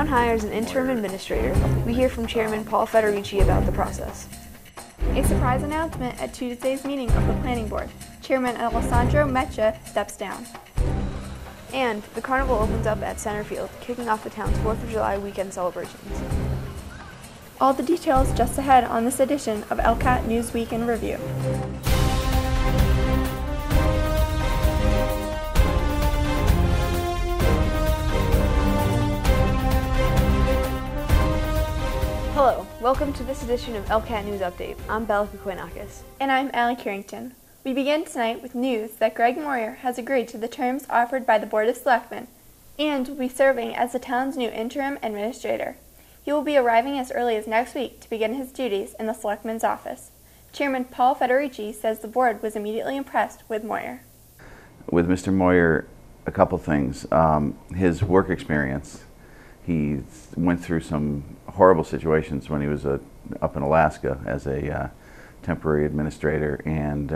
town hires an interim administrator. We hear from Chairman Paul Federici about the process. A surprise announcement at Tuesday's meeting of the Planning Board. Chairman Alessandro Meccia steps down. And the Carnival opens up at Center Field, kicking off the town's 4th of July weekend celebrations. All the details just ahead on this edition of ELCAT News Week in Review. Hello, welcome to this edition of ELCAT News Update. I'm Bella Kukoinakis. And I'm Allie Carrington. We begin tonight with news that Greg Moyer has agreed to the terms offered by the Board of Selectmen and will be serving as the town's new interim administrator. He will be arriving as early as next week to begin his duties in the Selectman's office. Chairman Paul Federici says the board was immediately impressed with Moyer. With Mr. Moyer, a couple things. His work experience. He went through some horrible situations when he was up in Alaska as a temporary administrator, and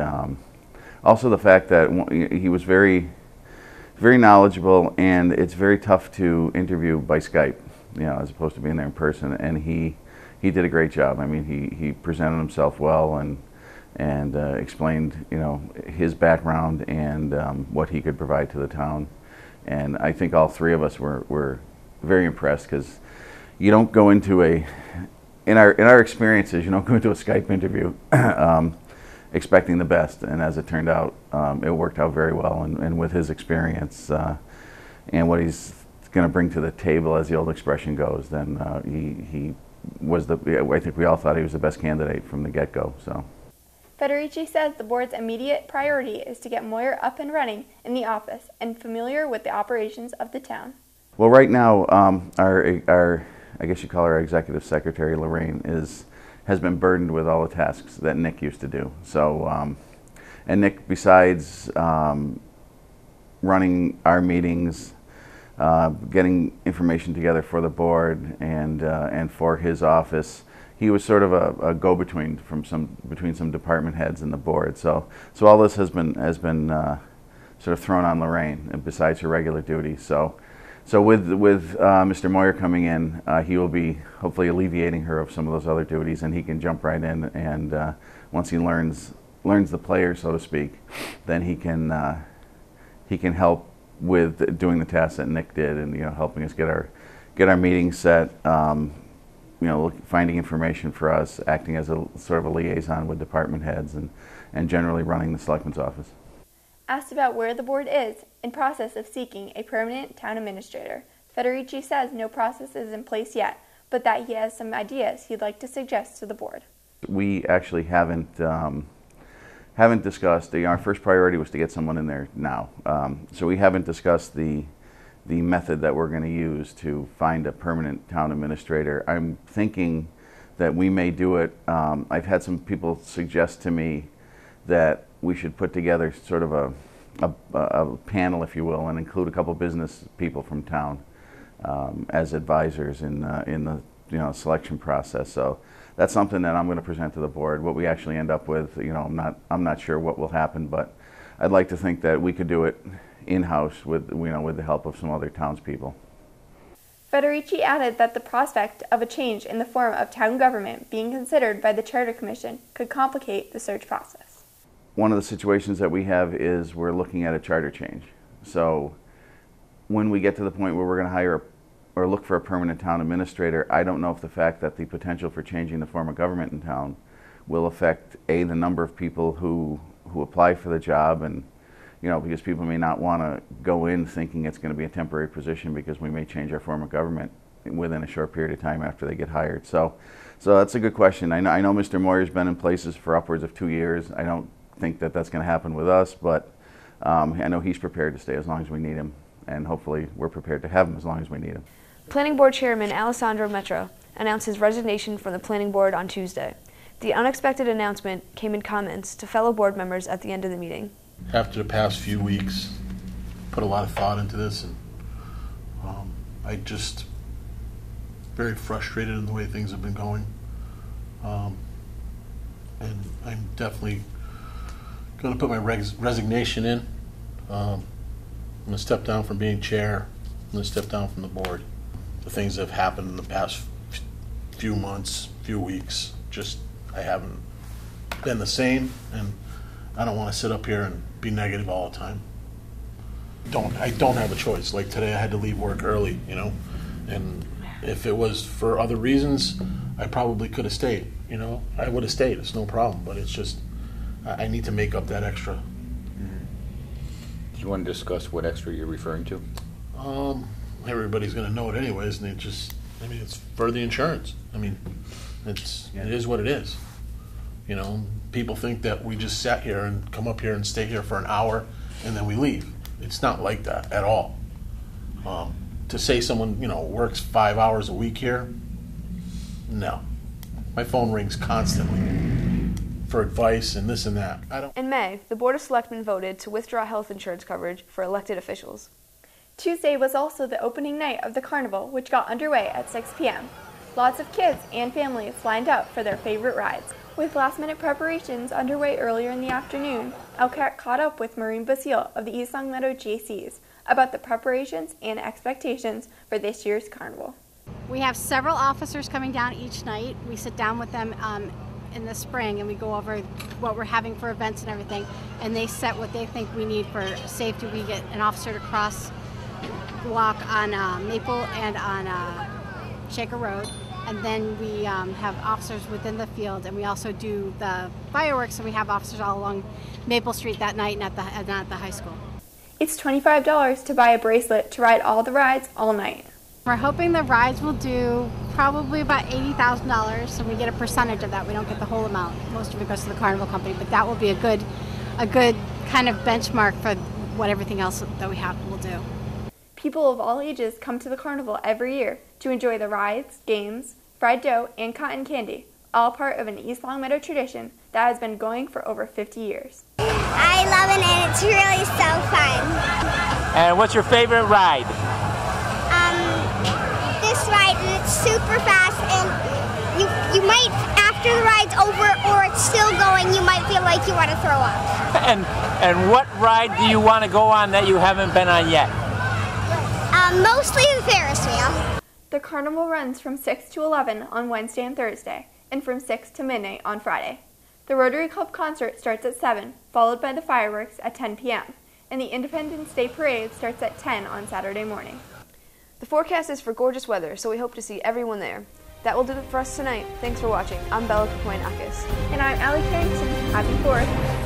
also the fact that he was very, very knowledgeable, and it's very tough to interview by Skype, as opposed to being there in person. And he did a great job. I mean, he presented himself well and explained his background and what he could provide to the town. And I think all three of us were very impressed, because you don't go into in our experiences, you don't go into a Skype interview expecting the best, and as it turned out, it worked out very well. And with his experience and what he's going to bring to the table, as the old expression goes, then he was I think we all thought he was the best candidate from the get-go. So. Federici says the board's immediate priority is to get Moyer up and running in the office and familiar with the operations of the town. Well, right now, our I guess you call her our executive secretary, Lorraine, has been burdened with all the tasks that Nick used to do. So, and Nick, besides running our meetings, getting information together for the board and for his office, he was sort of a go-between between some department heads and the board. So all this has been sort of thrown on Lorraine, and besides her regular duties. So with Mr. Moyer coming in, he will be hopefully alleviating her of some of those other duties, and he can jump right in. And once he learns the players, so to speak, then he can help with doing the tasks that Nick did, and helping us get our meetings set, finding information for us, acting as a sort of a liaison with department heads, and generally running the selectman's office. Asked about where the board is in process of seeking a permanent town administrator, Federici says no process is in place yet, but that he has some ideas he'd like to suggest to the board. We actually haven't discussed. Our first priority was to get someone in there now. So we haven't discussed the method that we're going to use to find a permanent town administrator. I'm thinking that we may do it. I've had some people suggest to me that we should put together sort of a panel, if you will, and include a couple business people from town as advisors in the selection process. So that's something that I'm going to present to the board. What we actually end up with, I'm not sure what will happen, but I'd like to think that we could do it in-house with the help of some other townspeople. Federici added that the prospect of a change in the form of town government being considered by the Charter Commission could complicate the search process. One of the situations that we have is we're looking at a charter change. So when we get to the point where we're going to hire or look for a permanent town administrator, I don't know if the fact that the potential for changing the form of government in town will affect the number of people who apply for the job, and because people may not want to go in thinking it's going to be a temporary position, because we may change our form of government within a short period of time after they get hired. So that's a good question. I know Mr. Moyer's been in places for upwards of 2 years. I don't think that that's going to happen with us, but I know he's prepared to stay as long as we need him, and hopefully we're prepared to have him as long as we need him. Planning Board Chairman Alessandro Meccia announced his resignation from the Planning Board on Tuesday. The unexpected announcement came in comments to fellow board members at the end of the meeting. After the past few weeks, put a lot of thought into this, and I just very frustrated in the way things have been going, and I'm definitely going to put my resignation in. I'm going to step down from being chair. I'm going to step down from the board. the things that have happened in the past few months, few weeks, just I haven't been the same, and I don't want to sit up here and be negative all the time. I don't have a choice. Like today I had to leave work early, you know, and if it was for other reasons, I probably could have stayed, you know. I would have stayed, it's no problem, but it's just, I need to make up that extra. Do you want to discuss what extra you're referring to? Everybody's going to know it anyways, and it's for the insurance. I mean, it is what it is. You know, people think that we just sat here and come up here and stay here for an hour and then we leave. It's not like that at all. To say someone, you know, works 5 hours a week here, no. My phone rings constantly for advice and this and that. In May, the Board of Selectmen voted to withdraw health insurance coverage for elected officials. Tuesday was also the opening night of the Carnival, which got underway at 6 p.m. Lots of kids and families lined up for their favorite rides. With last-minute preparations underway earlier in the afternoon, ELCAT caught up with Maureen Basile of the East Longmeadow JCs about the preparations and expectations for this year's Carnival. We have several officers coming down each night. We sit down with them in the spring and we go over what we're having for events and everything, and they set what they think we need for safety. We get an officer to cross walk on Maple and on Shaker Road, and then we have officers within the field, and we also do the fireworks, and we have officers all along Maple Street that night and at the high school. It's $25 to buy a bracelet to ride all the rides all night. We're hoping the rides will do probably about $80,000, so we get a percentage of that. We don't get the whole amount. Most of it goes to the Carnival Company, but that will be a good kind of benchmark for what everything else that we have will do. People of all ages come to the Carnival every year to enjoy the rides, games, fried dough, and cotton candy, all part of an East Longmeadow tradition that has been going for over 50 years. I love it, and it's really so fun. And what's your favorite ride? This ride, and it's super fast, and you might, after the ride's over or it's still going, you might feel like you want to throw up. And what ride do you want to go on that you haven't been on yet? Mostly the Ferris wheel. The Carnival runs from 6 to 11 on Wednesday and Thursday, and from 6 to midnight on Friday. The Rotary Club concert starts at 7, followed by the fireworks at 10 p.m., and the Independence Day Parade starts at 10 on Saturday morning. The forecast is for gorgeous weather, so we hope to see everyone there. That will do it for us tonight. Thanks for watching. I'm Bella Kapoinakis. And I'm Allie Carrington. Happy 4th.